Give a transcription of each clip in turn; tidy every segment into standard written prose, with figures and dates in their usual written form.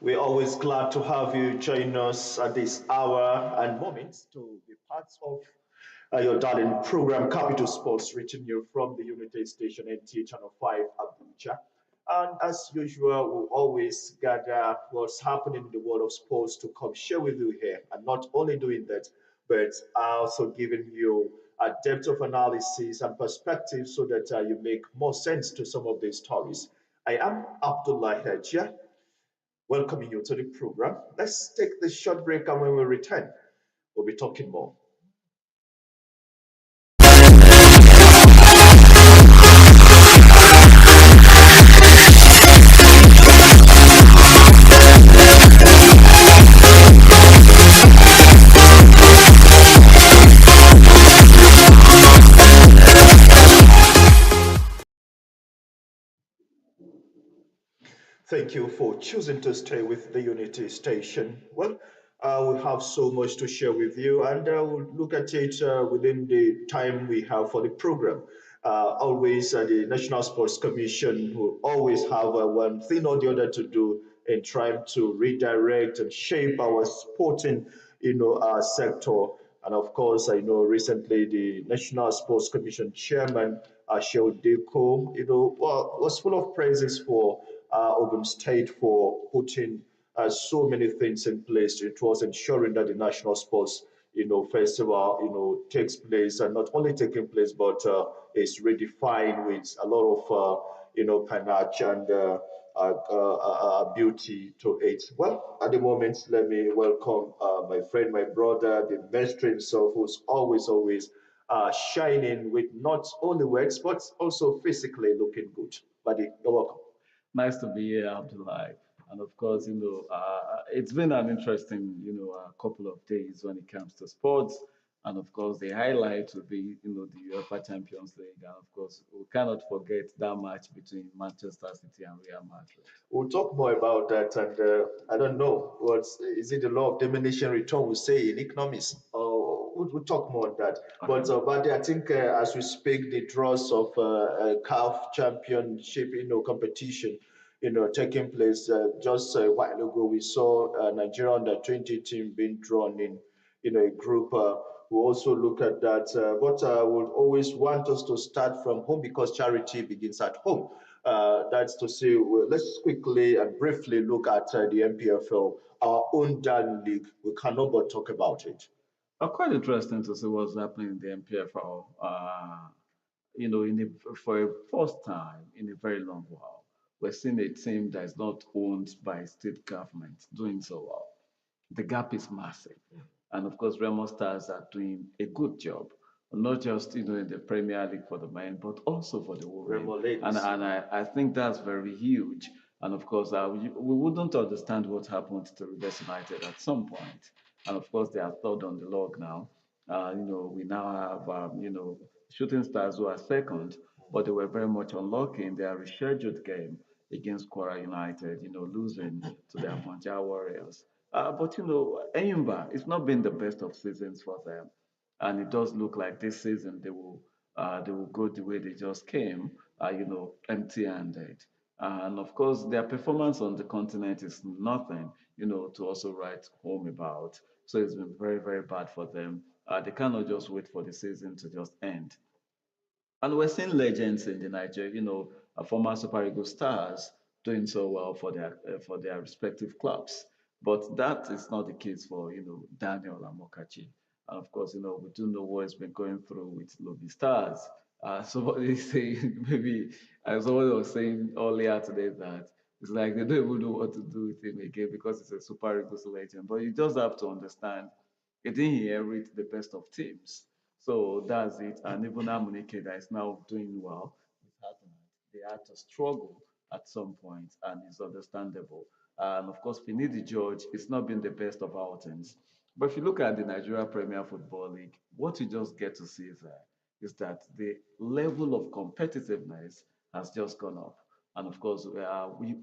We're always glad to have you join us at this hour and moment to be part of your darling program, Capital Sports, reaching you from the United Station NT Channel 5 Abuja. And as usual, we always gather what's happening in the world of sports to come share with you here. And not only doing that, but also giving you a depth of analysis and perspective so that you make more sense to some of these stories. I am Abdullah Hajia, welcoming you to the program. Let's take this short break, and when we return, we'll be talking more. Thank you for choosing to stay with the Unity Station. Well, we have so much to share with you, and we'll look at it within the time we have for the program. Always, the National Sports Commission will always have one thing or the other to do in trying to redirect and shape our sporting, sector. And of course, I know recently the National Sports Commission chairman, Sheldon Deko, was full of praises for Ogun State for putting so many things in place. It was ensuring that the national sports, festival, takes place and not only taking place, but is redefined with a lot of, panache and beauty to it. Well, at the moment, let me welcome my friend, my brother, the maestro himself, who's always shining with not only works, but also physically looking good. Buddy, you're welcome. Nice to be here, Abdullah. And of course, it's been an interesting, couple of days when it comes to sports. And of course, the highlight will be, the UEFA Champions League. And of course, we cannot forget that match between Manchester City and Real Madrid. We'll talk more about that. And I don't know, what's is it the law of diminishing return we say in economics? We'll talk more on that. Okay. But I think as we speak, the draws of CAF Championship, competition, taking place just a while ago. We saw Nigeria under 20 team being drawn in, a group. We also look at that, but I would always want us to start from home because charity begins at home. That's to say, well, let's quickly and briefly look at the MPFL, our own darling league. We cannot but talk about it. Quite interesting to see what's happening in the MPFL. For a first time in a very long while, we're seeing a team that is not owned by state government doing so well. The gap is massive. And of course, Remo Stars are doing a good job, not just in the Premier League for the men, but also for the women. Remo ladies. And I think that's very huge. And of course, we wouldn't understand what happened to Rivers United at some point. And of course, they are third on the log now. We now have Shooting Stars who are second, but they were very much unlucky in their rescheduled game against Quora United, losing to the Abuja Warriors. But Enyimba, it's not been the best of seasons for them, and it does look like this season they will go the way they just came, empty-handed. And of course, their performance on the continent is nothing, to also write home about. So it's been very, very bad for them. They cannot just wait for the season to just end. And we're seeing legends in the Nigeria, former Super Eagles stars doing so well for their respective clubs. But that is not the case for Daniel Amokachi. And of course, we do know what he's been going through with Lobby Stars. Somebody saying maybe as someone was saying earlier today that it's like they don't even know what to do with him again because he's a Super Eagles legend. But you just have to understand he didn't inherit the best of teams. So that's it. And even Amunike that is now doing well with Hartman, they had to struggle at some point, and it's understandable. And of course, Finidi George, it's not been the best of outings. But if you look at the Nigeria Premier Football League, what you just get to see there is that the level of competitiveness has just gone up. And of course,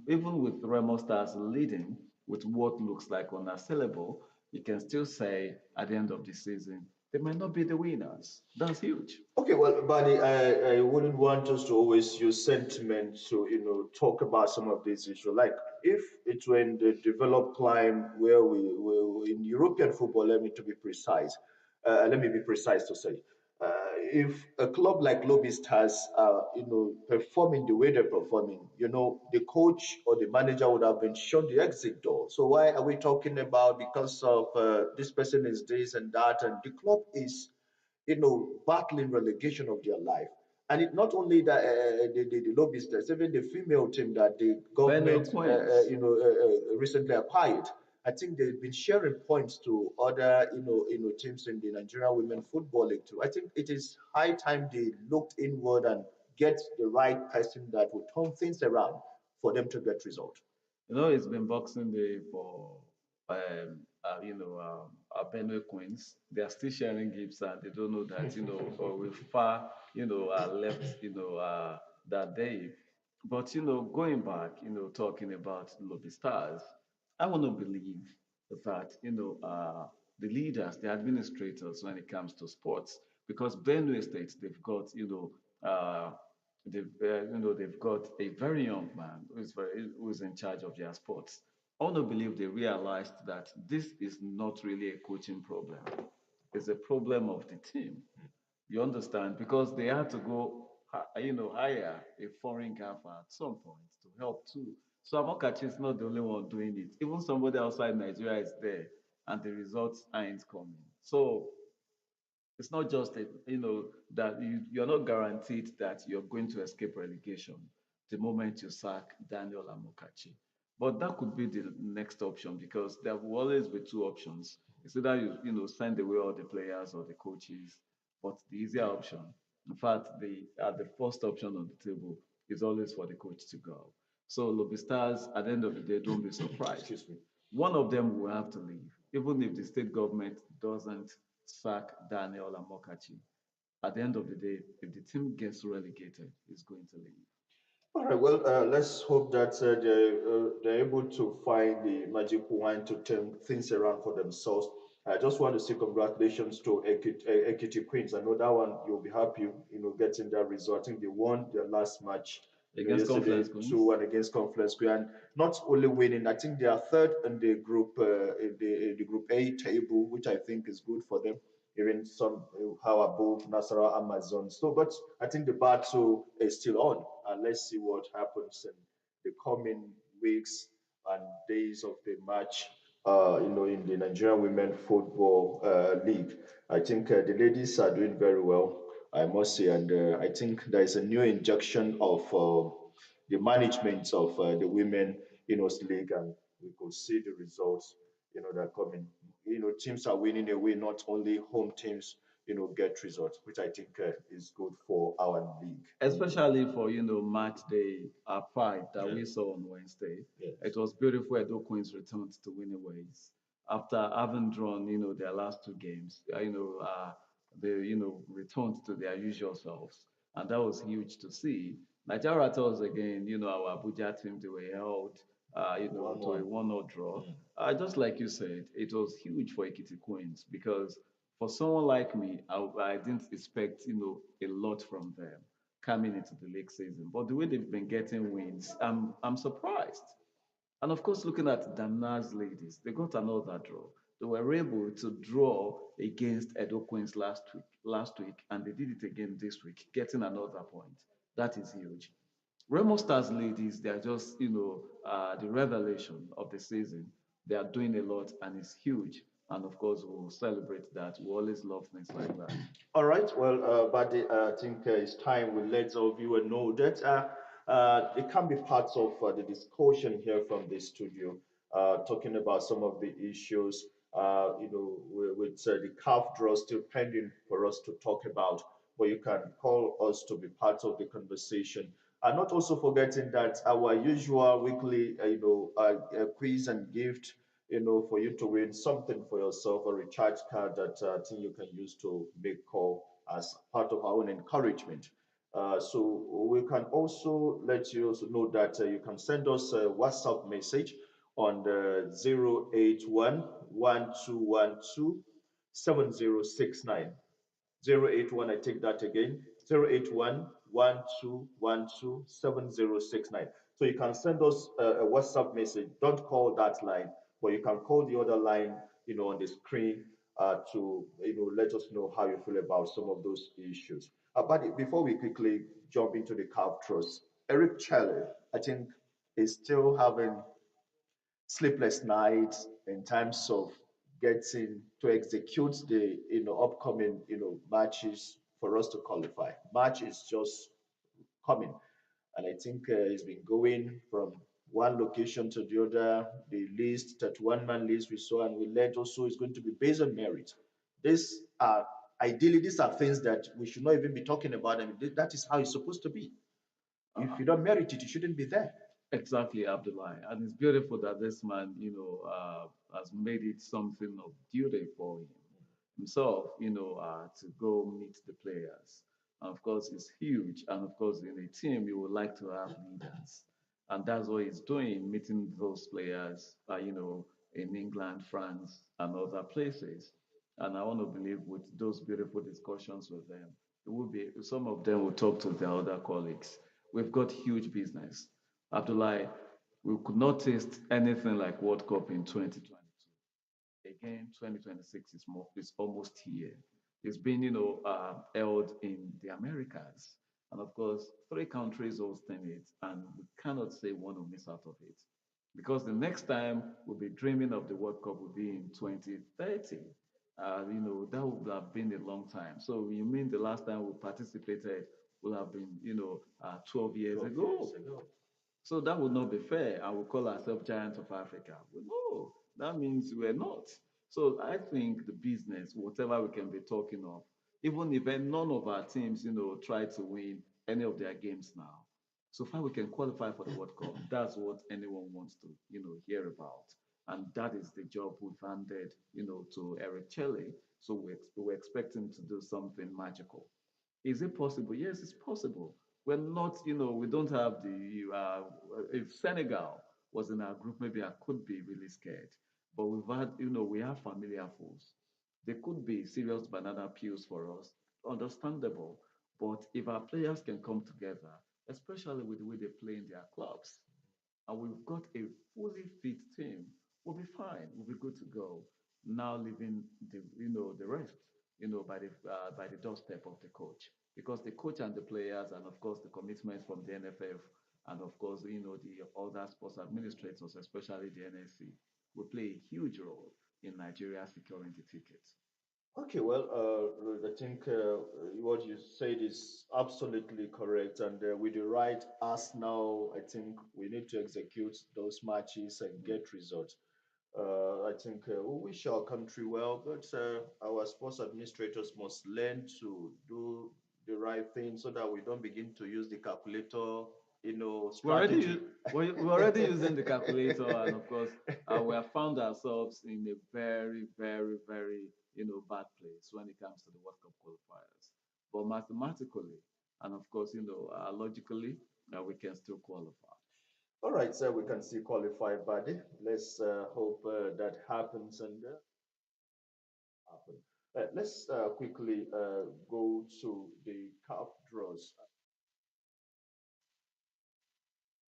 even with Remo Stars leading with what looks like unassailable, you can still say at the end of the season, they might not be the winners. That's huge. Okay, well, buddy, I wouldn't want us to always use sentiment to, talk about some of these issues. Like if it were in the developed climate where we in European football, let me be precise to say, if a club like Lobby Stars are, performing the way they're performing, the coach or the manager would have been shown the exit door. So why are we talking about because of this person is this and that, and the club is battling relegation of their life. And it not only that the lobbies, there's even the female team that the Benue government, Queens. recently acquired. I think they've been sharing points to other, teams in the Nigerian Women Football League too. I think it is high time they looked inward and get the right person that will turn things around for them to get result. It's been Boxing Day for, Benue Queens. They are still sharing gifts and they don't know that, we're far, left, that day. But, going back, talking about, the stars, I want to believe that, the leaders, the administrators when it comes to sports, because Benue State, they've got, they've got a very young man who's in charge of their sports. I want to believe they realized that this is not really a coaching problem. It's a problem of the team. You understand? Because they had to go, hire a foreign gaffer at some point to help too. So Amokachi is not the only one doing it. Even somebody outside Nigeria is there, and the results aren't coming. So it's not just that you're not guaranteed that you're going to escape relegation the moment you sack Daniel Amokachi. But that could be the next option because there will always be two options. It's either send away all the players or the coaches. But the easier option, in fact, the first option on the table is always for the coach to go. So Lobby Stars, at the end of the day, don't be surprised. Excuse me. One of them will have to leave, even if the state government doesn't sack Daniel Amokachi. At the end of the day, if the team gets relegated, it's going to leave. All right. Well, let's hope that they're able to find the magic wand to turn things around for themselves. I just want to say congratulations to Ekiti Queens. I know that one you'll be happy, getting that result. I think they won their last match, Against yesterday Confluence Queens. 2-1 against Confluence Queen. And not only winning, I think they are third in the group, in the Group A table, which I think is good for them. Even some how above Nasara Amazon. So, but I think the battle is still on, and let's see what happens in the coming weeks and days of the match. In the Nigerian Women Football League, I think the ladies are doing very well, I must say, and I think there is a new injection of the management of the women, league, and we could see the results, that are coming. Teams are winning away, not only home teams, get results, which I think is good for our league. Especially for match day five that Yeah. we saw on Wednesday. It Yes. was beautiful. Edo Queens returned to winning ways after having drawn their last two games. They returned to their usual selves, and that was huge to see. Nigeria Rattles again, our Abuja team, they were held, One to a one. 1-0 draw. Mm. Just like you said, it was huge for Ekiti Queens because for someone like me, I didn't expect a lot from them coming into the league season. But the way they've been getting wins, I'm surprised. And of course, looking at Damna's ladies, they got another draw. They were able to draw against Edo Queens last week, and they did it again this week, getting another point. That is huge. Remo Stars ladies, they are just, the revelation of the season. They are doing a lot and it's huge. And of course, we'll celebrate that. We always love things like that. All right. Well, Buddy, I think it's time we let our viewer know that it can be parts of the discussion here from the studio, talking about some of the issues, with the calf draw still pending for us to talk about. But you can call us to be part of the conversation. And not also forgetting that our usual weekly, quiz and gift, for you to win something for yourself, a recharge card that I think you can use to make call as part of our own encouragement. So we can also let you also know that you can send us a WhatsApp message on the 081 7069. 081, I take that again, 081 1212 7069. So you can send us a WhatsApp message. Don't call that line, but you can call the other line, on the screen to, let us know how you feel about some of those issues. But before we quickly jump into the calf thrust, Eric Chelle, I think, is still having sleepless nights in terms of getting to execute the upcoming matches for us to qualify. Match is just coming, and I think he's been going from one location to the other. The list, that one man list we saw, and we learned also is going to be based on merit. These are ideally these are things that we should not even be talking about. I mean, that is how it's supposed to be. If Uh, you don't merit it, you shouldn't be there. exactly, Abdullah. And it's beautiful that this man, has made it something of duty for himself, to go meet the players. And of course, it's huge. And of course, in a team, you would like to have leaders. And that's what he's doing, meeting those players, in England, France, and other places. And I want to believe with those beautiful discussions with them, it will be some of them will talk to their other colleagues. We've got huge business. Abdullah, we could not taste anything like World Cup in 2022. Again, 2026 is almost here. It's been, held in the Americas. And of course, three countries hosting it, and we cannot say one will miss out of it. Because the next time we'll be dreaming of the World Cup will be in 2030. That would have been a long time. So you mean the last time we participated will have been, 12 years 12 ago? years ago. So that would not be fair. And we call ourselves giants of Africa. Well, no, that means we're not. So I think the business, whatever we can be talking of, even if none of our teams, try to win any of their games now, so far we can qualify for the World Cup. That's what anyone wants to, hear about. And that is the job we've handed, to Eric Chelle. So we're expecting to do something magical. Is it possible? Yes, it's possible. We're not, we don't have if Senegal was in our group, maybe I could be really scared. But we've had, we have familiar foes. They could be serious banana peels for us, understandable. But if our players can come together, especially with the way they play in their clubs, and we've got a fully fit team, we'll be fine. We'll be good to go. Now leaving the rest, by the doorstep of the coach, because the coach and the players, and of course the commitments from the NFF, and of course the other sports administrators, especially the NSC, will play a huge role in Nigeria securing the tickets. Okay, well, I think what you said is absolutely correct. And with the right Arsenal, I think we need to execute those matches and get results. I think we wish our country well, but our sports administrators must learn to do the right thing so that we don't begin to use the calculator, We're already strategy. we're already using the calculator, and of course, we have found ourselves in a very, very, very bad place when it comes to the World Cup qualifiers. But mathematically, and of course, logically, we can still qualify. All right, so we can still qualify, buddy. Let's hope that happens and happen. Let's quickly go to the cup draws.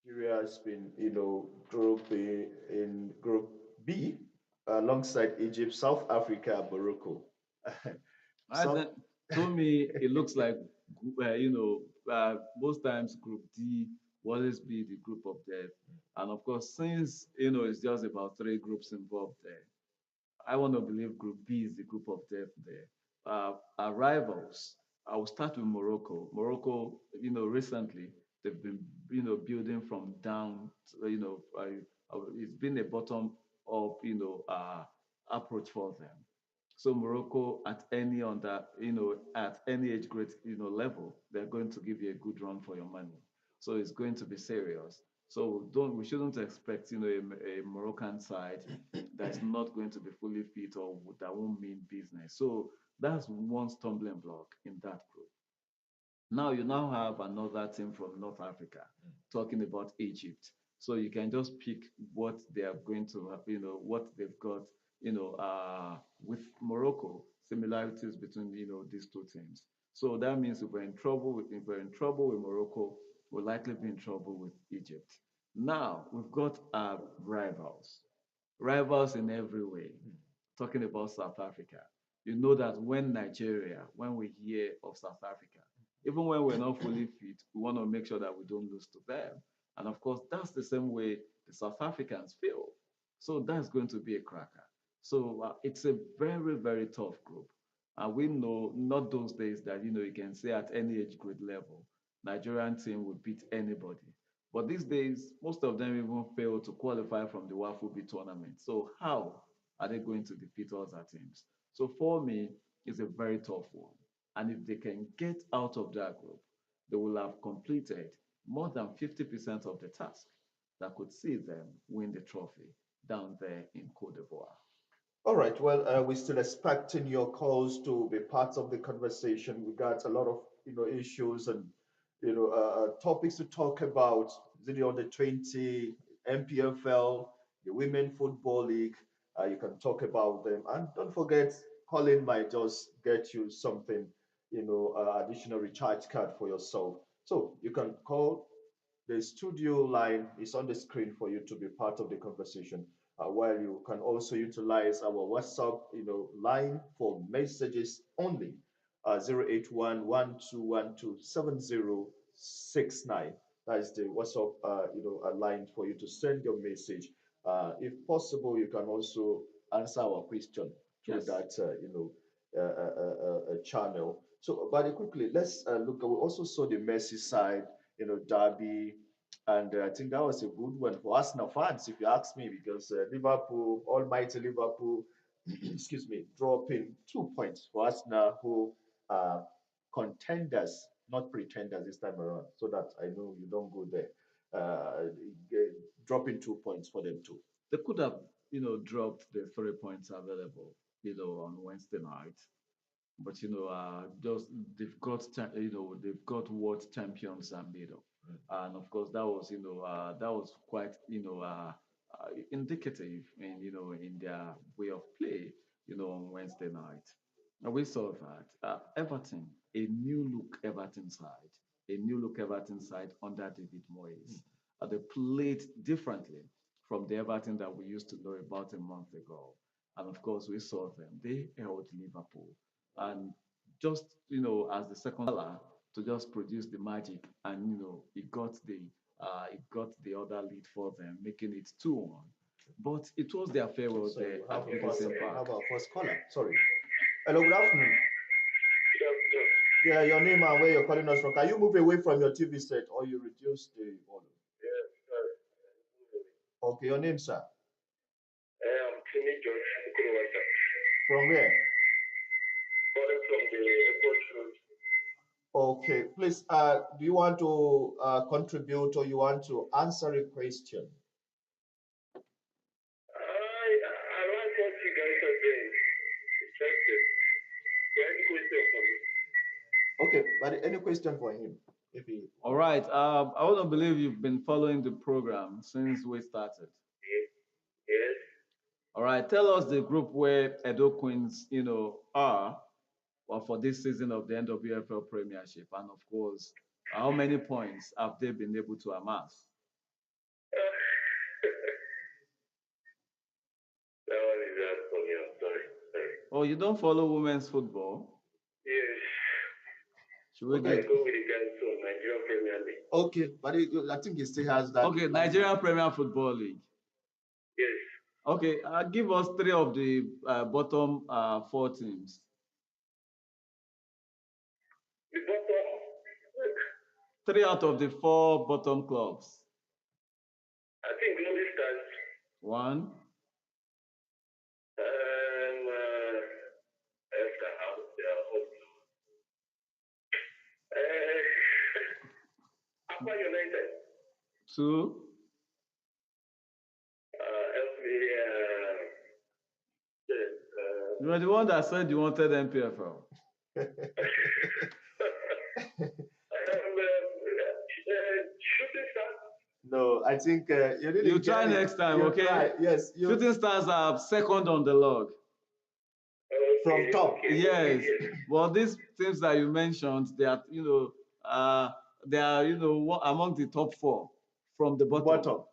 Nigeria has been, in Group B alongside Egypt, South Africa, Morocco. I South, then To me, it looks like most times Group D will always be the group of death, and of course, since it's just about three groups involved there, I want to believe Group B is the group of death there. Our rivals, I will start with Morocco. Morocco, recently they've been, building from down. It's been a bottom up, approach for them. So Morocco, at any age grade, level, they're going to give you a good run for your money. So it's going to be serious. So we shouldn't expect, a Moroccan side that's not going to be fully fit or that won't mean business. So that's one stumbling block in that group. Now you now have another team from North Africa talking about Egypt. So you can just pick what they are going to have, what they've got, with Morocco. similarities between these two teams. So that means if we're in trouble with Morocco, we'll likely be in trouble with Egypt. Now we've got our rivals in every way. Talking about South Africa, you know that when we hear of South Africa, even when we're not fully fit, we want to make sure that we don't lose to them. And of course, that's the same way the South Africans feel. So that's going to be a cracker. So it's a very, very tough group. And we know not those days that you can say at any age grade level, Nigerian team will beat anybody. But these days, most of them even fail to qualify from the WAFU B tournament. So how are they going to defeat other teams? So for me, it's a very tough one. And if they can get out of that group, they will have completed more than 50% of the task that could see them win the trophy down there in Cote d'Ivoire. All right. Well, we're still expecting your calls to be part of the conversation. We got a lot of issues and topics to talk about. The under 20 MPFL, the Women Football League. You can talk about them, and don't forget, Colin might just get you something, additional recharge card for yourself. So you can call. The studio line is on the screen for you to be part of the conversation. While you can also utilize our WhatsApp, line for messages only. 081 That is the WhatsApp, line for you to send your message. If possible, you can also answer our question through Yes. that, channel. So, but quickly, let's look. We also saw the Messi side, Derby, and I think that was a good one for Arsenal fans, if you ask me, because Liverpool, almighty Liverpool, excuse me, dropping 2 points for Arsenal, who are contenders, not pretenders this time around, so that I know you don't go there. Dropping 2 points for them too. They could have, dropped the 3 points available, on Wednesday night. But just they've got world champions ambito, and of course that was quite indicative in their way of play on Wednesday night. And we saw that Everton, a new look Everton side under David Moyes. They played differently from the Everton that we used to know about a month ago. And of course, we saw them. They held Liverpool. And just, as the second to just produce the magic. And, it got the other lead for them, making it 2-1. But it was their farewell So there we at have a first, Goodison we have Park. our first caller. Sorry. Hello, good afternoon. Yeah, your name and where you're calling us from. Can you move away from your TV set or you reduce the volume? Okay, your name, sir. From where? Okay, please, do you want to contribute or you want to answer a question? I like what you guys are doing. Interesting. Any question for me? Okay, but any question for him? If he All right. I want to believe you've been following the program since we started. Yes. Yes. All right. Tell us the group where Edo Queens, are for this season of the NWFL Premiership, and of course, how many points have they been able to amass? That one is hard for me. I'm sorry. Sorry. Oh, you don't follow women's football? Yes. Should we I give? go with the guys from Nigerian Premier League. okay, but I think he still has that. Okay, Nigerian Premier Football League. Yes. Okay, give us three of the bottom four teams. The bottom. Three out of the four bottom clubs. I think Global Stars. One, After house, Aqua United. two, Help me. Yes. you were the one that said you wanted MPFL. Shooting Stars. No, I think you didn't You get try it. next time, You okay? try. Yes, Shooting Stars are second on the log. Okay. from top. Okay, Yes. yes. Well, these teams that you mentioned, they are, among the top four from the bottom. Bottom.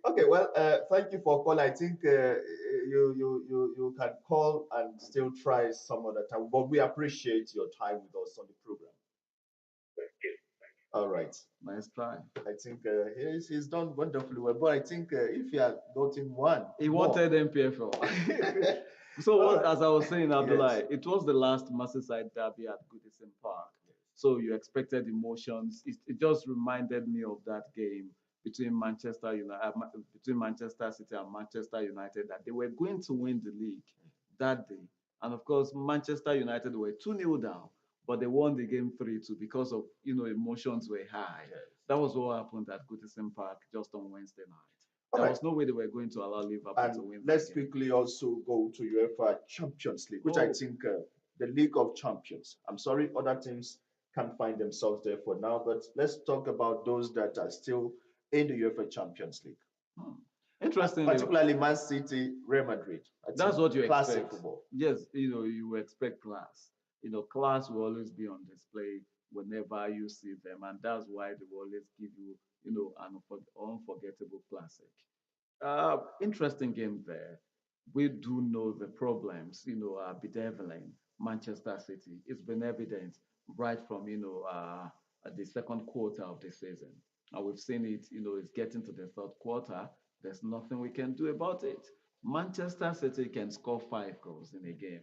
Okay, well, thank you for call. I think you can call and still try some other time, but we appreciate your time with us on the program. Thank you. All right. Nice try. I think he's done wonderfully well, but I think if he had gotten one He more. wanted MPFL. So All what, right. as I was saying, Yes. Abdullah, it was the last Merseyside derby at Goodison Park. So you expected emotions. It just reminded me of that game between Manchester City and Manchester United, that they were going to win the league that day. And of course, Manchester United were 2-0 down, but they won the game 3-2 because of, emotions were high. Yes. That was what happened at Goodison Park just on Wednesday night. All There right. was no way they were going to allow Liverpool to And win that let's game. quickly also go to UEFA Champions League, which I Oh, think the League of Champions. I'm sorry, other teams can't find themselves there for now, but let's talk about those that are still in the UEFA Champions League. hmm. Interestingly, Particularly Man City, Real Madrid. I that's think what you classic expect. football. Yes, you expect class. Class will always be on display whenever you see them, and that's why they will always give you, an unforgettable classic. Interesting game there. We do know the problems, bedeviling Manchester City. It's been evident right from, the second quarter of the season. And we've seen it, it's getting to the third quarter. There's nothing we can do about it. Manchester City can score 5 goals in a game.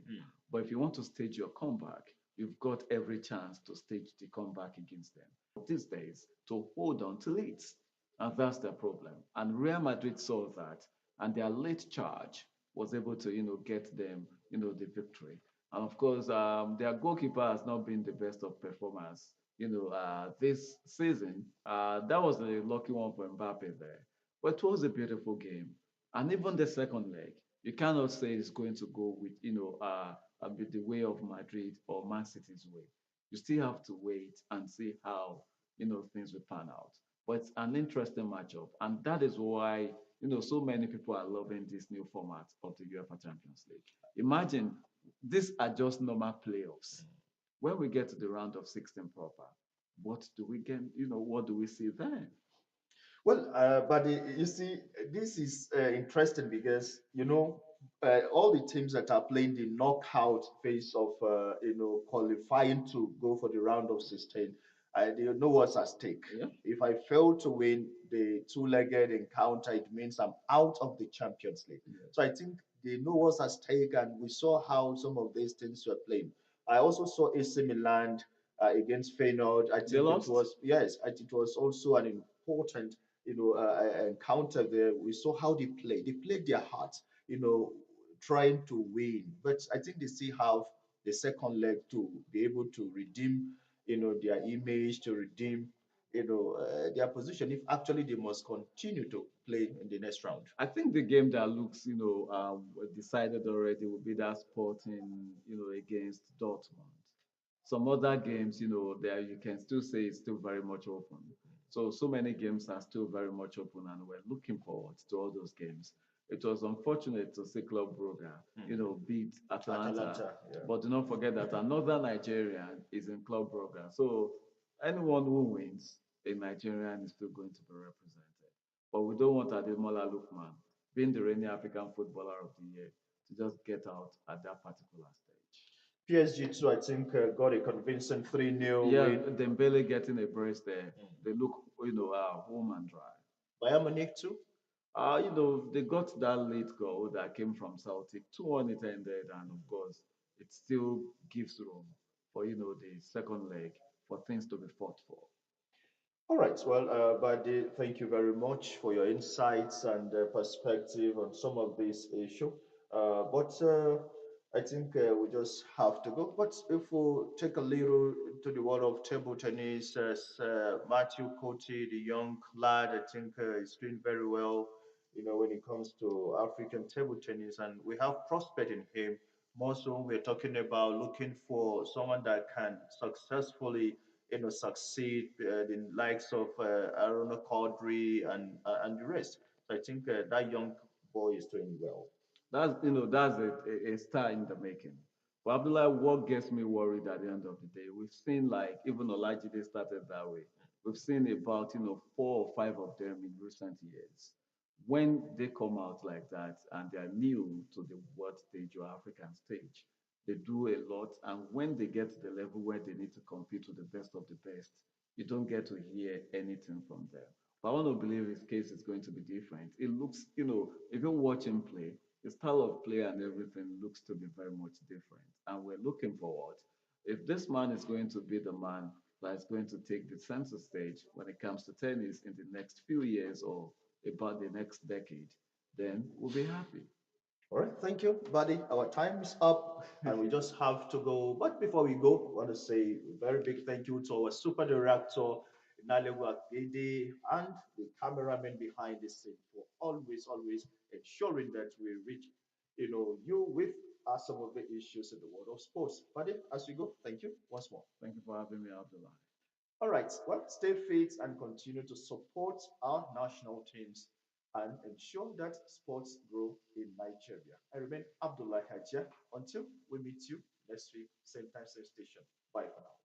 But if you want to stage your comeback, you've got every chance to stage the comeback against them. These days, to hold on to leads. And that's the problem. And Real Madrid saw that, and their late charge was able to, get them, the victory. And of course, their goalkeeper has not been the best of performers, this season. That was a lucky one for Mbappe there. But it was a beautiful game. And even the second leg, you cannot say it's going to go with, with the way of Madrid or Man City's way. You still have to wait and see how, things will pan out. But it's an interesting matchup, and that is why so many people are loving this new format of the UEFA Champions League. Imagine these are just normal playoffs. When we get to the round of 16 proper, what do we get? What do we see then? Well, but you see, this is interesting because all the teams that are playing the knockout phase of qualifying to go for the round of 16, they know what's at stake. Yeah. If I fail to win the two-legged encounter, it means I'm out of the Champions League. Yeah. So I think they know what's at stake, and we saw how some of these things were playing. I also saw AC Milan against Feyenoord. I They think it lost. was yes, it was also an important encounter there. We saw how they played. They played their heart, trying to win. But I think they still have the second leg to be able to redeem, their image, to redeem, their position. If actually they must continue to play in the next round. I think the game that looks, decided already will be that Sporting, against Dortmund. Some other games, there you can still say it's still very much open. So many games are still very much open, and we're looking forward to all those games. It was unfortunate to see Club Brugge, beat Atalanta, Atalanta, yeah. but do not forget that another Nigerian is in Club Brugge. So anyone who wins, a Nigerian is still going to be represented. But we don't want Ademola Lookman, being the reigning African Footballer of the Year, to just get out at that particular stage. PSG too, I think, got a convincing 3-0 Yeah, win. Dembele getting a brace there. They look, home and dry. Bayern Munich too. They got that late goal that came from Celtic. 2-1 it ended, and of course, it still gives room for, the second leg for things to be fought for. All right. Well, Badi, thank you very much for your insights and perspective on some of this issue. But I think we just have to go. But if we take a little to the world of table tennis, Matthew Cote, the young lad, I think is doing very well. When it comes to African table tennis, and we have prospect in him. More so, we're talking about looking for someone that can successfully succeed the likes of Aruna Quadri and the rest. So I think that young boy is doing well. that's a star in the making. But Abdullah, what gets me worried at the end of the day, we've seen like even Olajide started that way. We've seen about 4 or 5 of them in recent years. When they come out like that and they are new to the world stage or African stage, they do a lot. And when they get to the level where they need to compete with the best of the best, you don't get to hear anything from them. But I want to believe his case is going to be different. It looks, if you watch him play, the style of play and everything looks to be very much different. And we're looking forward. If this man is going to be the man that is going to take the center stage when it comes to tennis in the next few years or about the next decade, then we'll be happy. All right, thank you, buddy. Our time is up, and we just have to go. But before we go, I want to say a very big thank you to our super director, Nalewa Gede, and the cameraman behind the scene for always ensuring that we reach, you with some of the issues in the world of sports. Buddy, as we go, thank you once more. Thank you for having me, Abdullah. All right, well, stay fit and continue to support our national teams and ensure that sports grow in Nigeria. I remain Abdullah Hajia. Until we meet you next week, same time, same station. Bye for now.